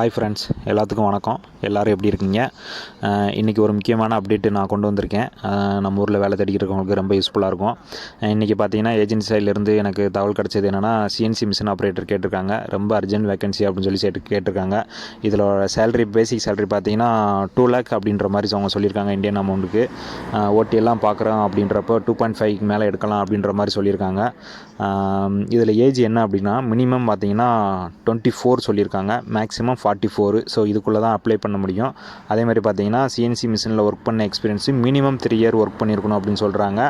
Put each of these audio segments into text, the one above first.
Hi friends, எல்லாத்துக்கும் வணக்கம். எல்லோரும் எப்படி இருக்கீங்க? இன்றைக்கி ஒரு முக்கியமான அப்டேட்டு நான் கொண்டு வந்திருக்கேன். நம்ம ஊரில் வேலை தேடிக்கிட்டு இருக்கவங்களுக்கு ரொம்ப யூஸ்ஃபுல்லாக இருக்கும். இன்றைக்கி பார்த்தீங்கன்னா ஏஜென்சி சைட்லேருந்து எனக்கு தகவல் கிடச்சது என்னென்னா, சிஎன்சி மிஷின் ஆப்ரேட்டர் கேட்டிருக்காங்க. ரொம்ப அர்ஜென்ட் வேகன்சி அப்படின்னு சொல்லி கேட்டிருக்காங்க. இதில் சேலரி, பேசிக் சேலரி பார்த்தீங்கன்னா 2 lakh அப்படின்ற மாதிரி அவங்க சொல்லியிருக்காங்க இந்தியன் அமௌண்ட்டுக்கு. ஓட்டி எல்லாம் பார்க்குறோம் அப்படின்றப்போ 2.5 மேலே எடுக்கலாம் அப்படின்ற மாதிரி சொல்லியிருக்காங்க. இதில் ஏஜ் என்ன அப்படின்னா, மினிமம் பார்த்தீங்கன்னா 24 சொல்லியிருக்காங்க, மேக்ஸிமம் 44. ஸோ இதுக்குள்ளே தான் அப்ளை பண்ண முடியும். அதேமாதிரி பார்த்தீங்கன்னா சிஎன்சி மிஷினில் ஒர்க் பண்ண எக்ஸ்பீரியன்ஸு மினிமம் 3 year ஒர்க் பண்ணியிருக்கணும் அப்படின்னு சொல்கிறாங்க.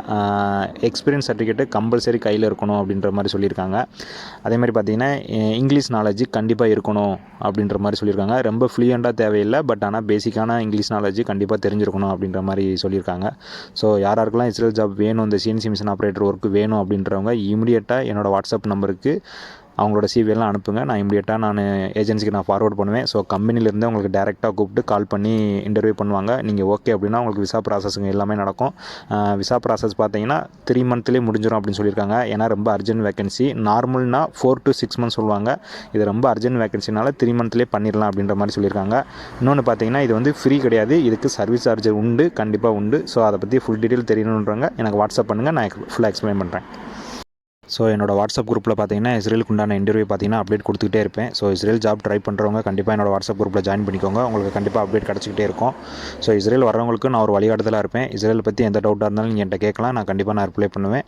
எக்ஸ்பீரியன்ஸ் சர்டிஃபிகேட்டு கம்பல்சரி கையில் இருக்கணும் அப்படின்ற மாதிரி சொல்லியிருக்காங்க. அதேமாதிரி பார்த்தீங்கன்னா இங்கிலீஷ் நாலேஜ் கண்டிப்பாக இருக்கணும் அப்படின்ற மாதிரி சொல்லியிருக்காங்க. ரொம்ப ஃப்ளூயண்ட்டாக தேவையில்லை, பட் ஆனால் பேசிக்கான இங்கிலீஷ் நாலேஜ் கண்டிப்பாக தெரிஞ்சிருக்கணும் அப்படின்ற மாதிரி சொல்லியிருக்காங்க. ஸோ யாராருக்கெல்லாம் இஸ்ரேல் ஜாப் வேணும், இந்த சிஎன்சி மிஷின் ஆப்ரேட்டர் ஒர்க் வேணும் அப்படின்றவங்க இமீடியட்டாக என்னோடய வாட்ஸ்அப் நம்பருக்கு அவங்களோட சிவியெல்லாம் அனுப்புங்க. நான் இமீடியட்டாக ஏஜென்சிக்கு ஃபார்வர்ட் பண்ணுவேன். ஸோ கம்பெனிலேருந்து உங்களுக்கு டேரெக்டாக கூப்பிட்டு கால் பண்ணி இன்டர்வியூ பண்ணுவாங்க. நீங்கள் ஓகே அப்படின்னா உங்களுக்கு விசா ப்ராசஸுங்க எல்லாமே நடக்கும். விசா ப்ராசஸ் பார்த்தீங்கன்னா 3 monthலேயே முடிஞ்சிடும் அப்படின்னு சொல்லியிருக்காங்க. ஏன்னா ரொம்ப அர்ஜென்ட் வேகன்சி. நார்மல்னா 4 to 6 months சொல்லுவாங்க. இது ரொம்ப அர்ஜென்ட் வேகன்சினால 3 monthலேயே பண்ணிடலாம் அப்படின்ற மாதிரி சொல்லியிருக்காங்க. இன்னொன்று பார்த்தீங்கன்னா இது வந்து ஃப்ரீ கிடையாது, இதுக்கு சர்வீஸ் சார்ஜ் உண்டு, கண்டிப்பாக உண்டு. ஸோ அதை பற்றி ஃபுல் டீட்டெயில் தெரியணுன்றவங்க எனக்கு வாட்ஸ்அப் பண்ணுங்கள், நான் ஃபுல்லாக எக்ஸ்பிளைன் பண்ணுறேன். ஸோ என்னோட வாட்ஸ்அப் குரூப்பில் பார்த்தீங்கன்னா இஸ்ரேலுக்கு உண்டான இன்டர்வியூ பார்த்தீங்கன்னா அப்டேட் கொடுத்துக்கிட்டே இருப்பேன். ஸோ இஸ்ரேல் ஜாப் ட்ரை பண்ணுறவங்க கண்டிப்பாக என்னோட வாட்ஸ்அப் குரூப்பில் ஜாயின் பண்ணிக்கோங்க. உங்களுக்கு கண்டிப்பாக அப்டேட் கிடச்சிக்கிட்டே இருக்கும். ஸோ இஸ்ரேல் வரவங்களுக்கு நான் ஒரு வழிகாட்டுதலாக இருப்பேன். இஸ்ரேல் பற்றி எந்த டவுட்டாக இருந்தாலும் நீங்கள் என்கிட்ட கேட்கலாம், நான் கண்டிப்பாக ரிப்ளை பண்ணுவேன்.